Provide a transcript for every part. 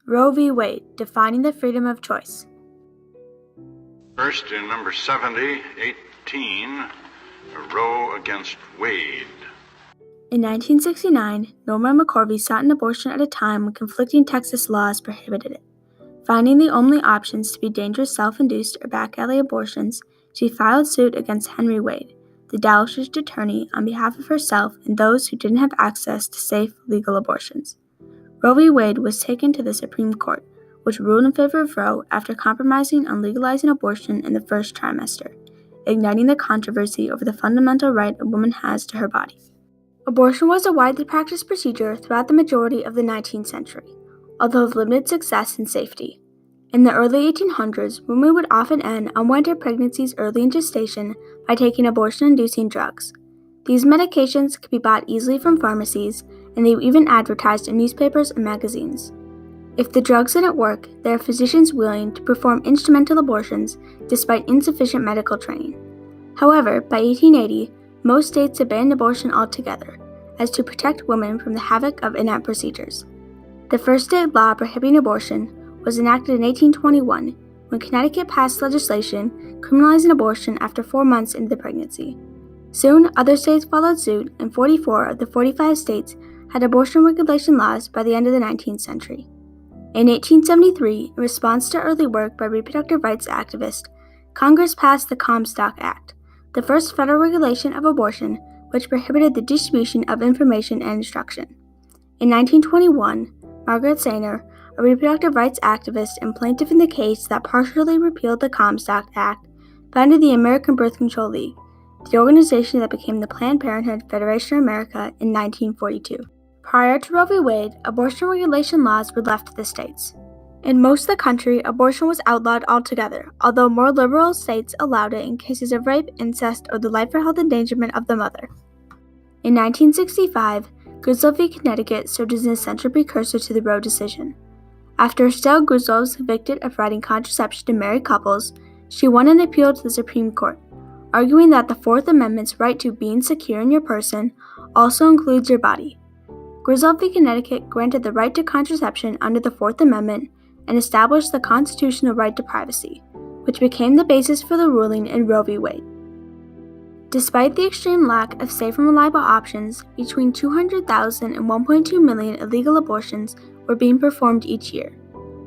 Roe v. Wade, defining the freedom of choice. First, in number 7018, Roe against Wade. In 1969, Norma McCorvey sought an abortion at a time when conflicting Texas laws prohibited it. Finding the only options to be dangerous self-induced or back alley abortions, she filed suit against Henry Wade, the Dallas District Attorney, on behalf of herself and those who didn't have access to safe, legal abortions. Roe v. Wade was taken to the Supreme Court, which ruled in favor of Roe after compromising on legalizing abortion in the first trimester, igniting the controversy over the fundamental right a woman has to her body. Abortion was a widely practiced procedure throughout the majority of the 19th century, although of limited success and safety. In the early 1800s, women would often end unwanted pregnancies early in gestation by taking abortion-inducing drugs. These medications could be bought easily from pharmacies, and they were even advertised in newspapers and magazines. If the drugs didn't work, there are physicians willing to perform instrumental abortions despite insufficient medical training. However, by 1880, most states had banned abortion altogether, as to protect women from the havoc of inept procedures. The first state law prohibiting abortion was enacted in 1821, when Connecticut passed legislation criminalizing abortion after 4 months into the pregnancy. Soon, other states followed suit, and 44 of the 45 states had abortion regulation laws by the end of the 19th century. In 1873, in response to early work by reproductive rights activists, Congress passed the Comstock Act, the first federal regulation of abortion, which prohibited the distribution of information and instruction. In 1921, Margaret Sanger, a reproductive rights activist and plaintiff in the case that partially repealed the Comstock Act, founded the American Birth Control League, the organization that became the Planned Parenthood Federation of America in 1942. Prior to Roe v. Wade, abortion regulation laws were left to the states. In most of the country, abortion was outlawed altogether, although more liberal states allowed it in cases of rape, incest, or the life or health endangerment of the mother. In 1965, Griswold v. Connecticut served as an essential precursor to the Roe decision. After Estelle Griswold was convicted of providing contraception to married couples, she won an appeal to the Supreme Court, arguing that the Fourth Amendment's right to being secure in your person also includes your body. Griswold v. Connecticut granted the right to contraception under the Fourth Amendment and established the constitutional right to privacy, which became the basis for the ruling in Roe v. Wade. Despite the extreme lack of safe and reliable options, between 200,000 and 1.2 million illegal abortions were being performed each year.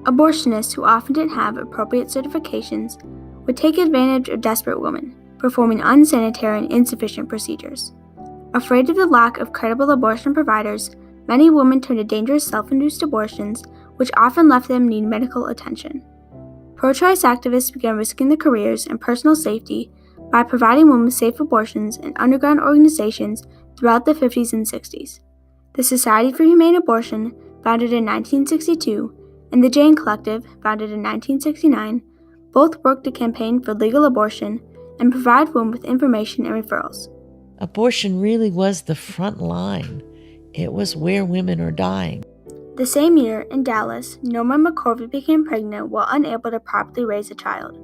Abortionists who often didn't have appropriate certifications would take advantage of desperate women, performing unsanitary and insufficient procedures. Afraid of the lack of credible abortion providers, many women turned to dangerous self-induced abortions, which often left them needing medical attention. Pro-choice activists began risking their careers and personal safety by providing women with safe abortions in underground organizations throughout the 50s and 60s. The Society for Humane Abortion, founded in 1962, and the Jane Collective, founded in 1969, both worked to campaign for legal abortion and provide women with information and referrals. Abortion really was the front line. It was where women are dying. The same year, in Dallas, Norma McCorvey became pregnant while unable to properly raise a child.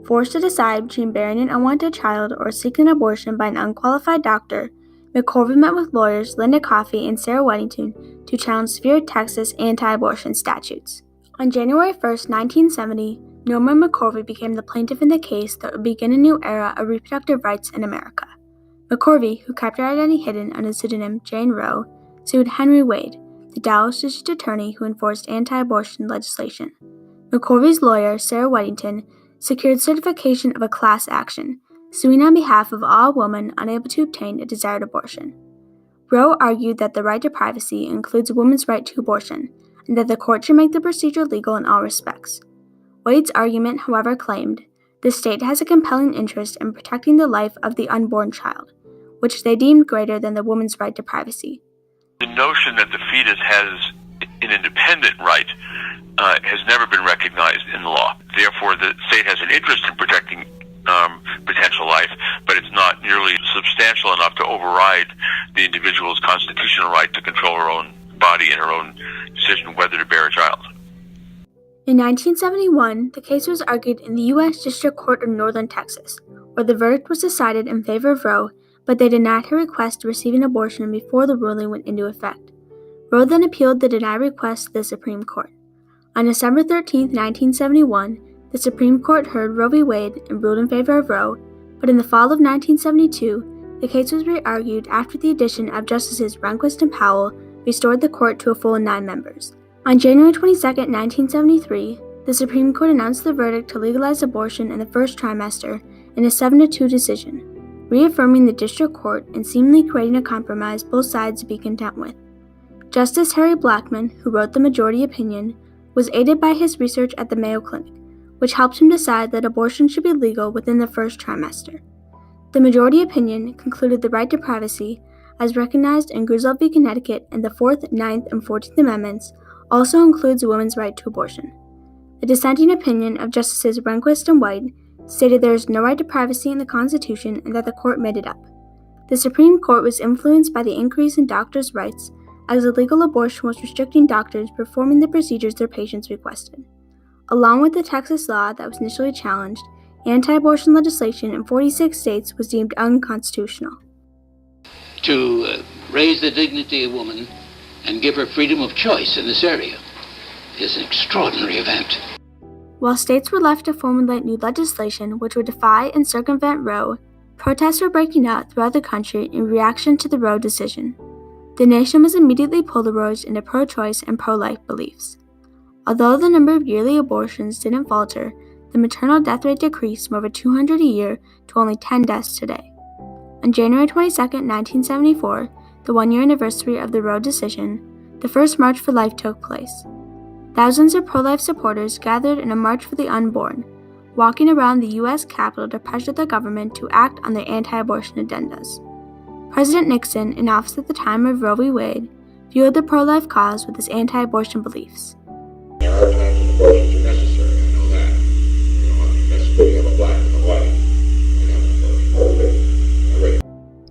Forced to decide between bearing an unwanted child or seeking an abortion by an unqualified doctor, McCorvey met with lawyers Linda Coffey and Sarah Weddington to challenge severe Texas anti-abortion statutes. On January 1, 1970, Norma McCorvey became the plaintiff in the case that would begin a new era of reproductive rights in America. McCorvey, who kept her identity hidden under the pseudonym Jane Roe, sued Henry Wade, the Dallas District Attorney who enforced anti-abortion legislation. McCorvey's lawyer, Sarah Weddington, secured certification of a class action, suing on behalf of all women unable to obtain a desired abortion. Roe argued that the right to privacy includes a woman's right to abortion, and that the court should make the procedure legal in all respects. Wade's argument, however, claimed the state has a compelling interest in protecting the life of the unborn child, which they deemed greater than the woman's right to privacy. The notion that the fetus has an independent right has never been recognized in the law. Therefore, the state has an interest in protecting potential life, but it's not nearly substantial enough to override the individual's constitutional right to control her own body and her own decision whether to bear a child. In 1971, the case was argued in the U.S. District Court of Northern Texas, where the verdict was decided in favor of Roe, but they denied her request to receive an abortion before the ruling went into effect. Roe then appealed the denied request to the Supreme Court. On December 13, 1971, the Supreme Court heard Roe v. Wade and ruled in favor of Roe, but in the fall of 1972, the case was re-argued after the addition of Justices Rehnquist and Powell restored the court to a full 9 members. On January 22, 1973, the Supreme Court announced the verdict to legalize abortion in the first trimester in a 7-2 decision, reaffirming the district court and seemingly creating a compromise both sides would be content with. Justice Harry Blackmun, who wrote the majority opinion, was aided by his research at the Mayo Clinic, which helped him decide that abortion should be legal within the first trimester. The majority opinion concluded the right to privacy, as recognized in Griswold v. Connecticut and the 4th, 9th, and 14th Amendments, also includes a woman's right to abortion. The dissenting opinion of Justices Rehnquist and White stated there is no right to privacy in the Constitution and that the court made it up. The Supreme Court was influenced by the increase in doctors' rights, as illegal abortion was restricting doctors performing the procedures their patients requested. Along with the Texas law that was initially challenged, anti-abortion legislation in 46 states was deemed unconstitutional. To raise the dignity of woman and give her freedom of choice in this area is an extraordinary event. While states were left to formulate new legislation which would defy and circumvent Roe, protests were breaking out throughout the country in reaction to the Roe decision. The nation was immediately polarized into pro-choice and pro-life beliefs. Although the number of yearly abortions didn't falter, the maternal death rate decreased from over 200 a year to only 10 deaths today. On January 22, 1974, the one-year anniversary of the Roe decision, the first March for Life took place. Thousands of pro-life supporters gathered in a March for the Unborn, walking around the U.S. Capitol to pressure the government to act on their anti-abortion agendas. President Nixon, in office at the time of Roe v. Wade, fueled the pro-life cause with his anti-abortion beliefs. There are times when abortions are necessary, I know that. That's putting up a black and a white.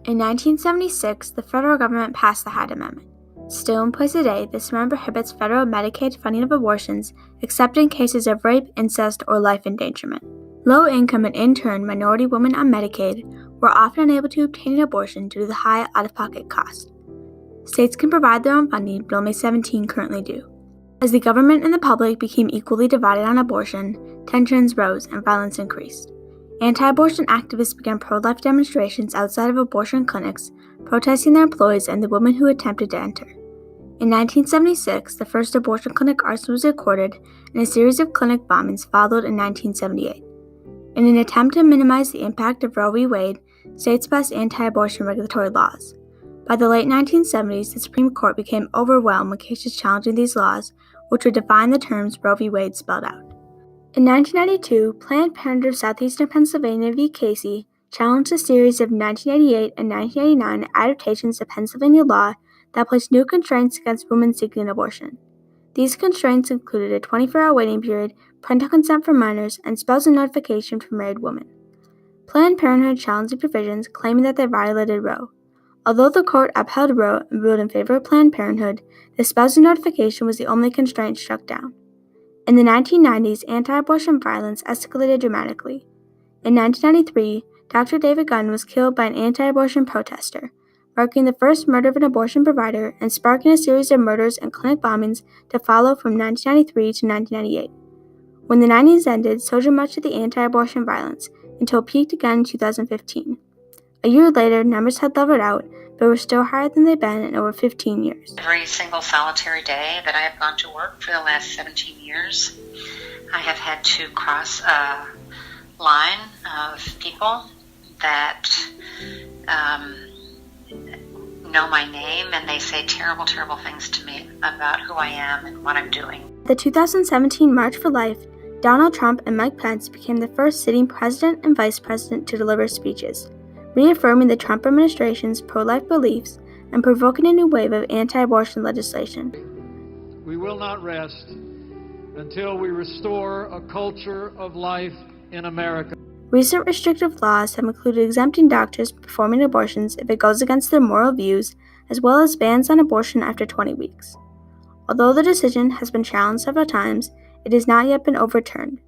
In 1976, the federal government passed the Hyde Amendment. Still in place today, this amendment prohibits federal Medicaid funding of abortions except in cases of rape, incest, or life endangerment. Low-income and, in turn, minority women on Medicaid were often unable to obtain an abortion due to the high out-of-pocket cost. States can provide their own funding, but only 17 currently do. As the government and the public became equally divided on abortion, tensions rose and violence increased. Anti-abortion activists began pro-life demonstrations outside of abortion clinics, protesting their employees and the women who attempted to enter. In 1976, the first abortion clinic arson was recorded, and a series of clinic bombings followed in 1978. In an attempt to minimize the impact of Roe v. Wade, states passed anti-abortion regulatory laws. By the late 1970s, the Supreme Court became overwhelmed with cases challenging these laws, which would define the terms Roe v. Wade spelled out. In 1992, Planned Parenthood of Southeastern Pennsylvania v. Casey challenged a series of 1988 and 1989 adaptations to Pennsylvania law that placed new constraints against women seeking an abortion. These constraints included a 24-hour waiting period, parental consent for minors, and spousal notification for married women. Planned Parenthood challenged the provisions, claiming that they violated Roe. Although the court upheld Roe and ruled in favor of Planned Parenthood, the spousal notification was the only constraint struck down. In the 1990s, anti-abortion violence escalated dramatically. In 1993, Dr. David Gunn was killed by an anti-abortion protester, marking the first murder of an abortion provider and sparking a series of murders and clinic bombings to follow from 1993 to 1998. When the 90s ended, so did much of the anti-abortion violence, until it peaked again in 2015. A year later, numbers had leveled out, but were still higher than they'd been in over 15 years. Every single solitary day that I have gone to work for the last 17 years, I have had to cross a line of people that know my name, and they say terrible, terrible things to me about who I am and what I'm doing. The 2017 March for Life, Donald Trump and Mike Pence became the first sitting president and vice president to deliver speeches, reaffirming the Trump administration's pro-life beliefs and provoking a new wave of anti-abortion legislation. We will not rest until we restore a culture of life in America. Recent restrictive laws have included exempting doctors performing abortions if it goes against their moral views, as well as bans on abortion after 20 weeks. Although the decision has been challenged several times, it has not yet been overturned.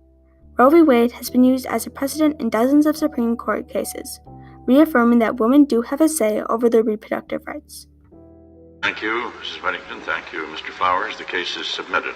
Roe v. Wade has been used as a precedent in dozens of Supreme Court cases, reaffirming that women do have a say over their reproductive rights. Thank you, Mrs. Weddington. Thank you, Mr. Flowers. The case is submitted.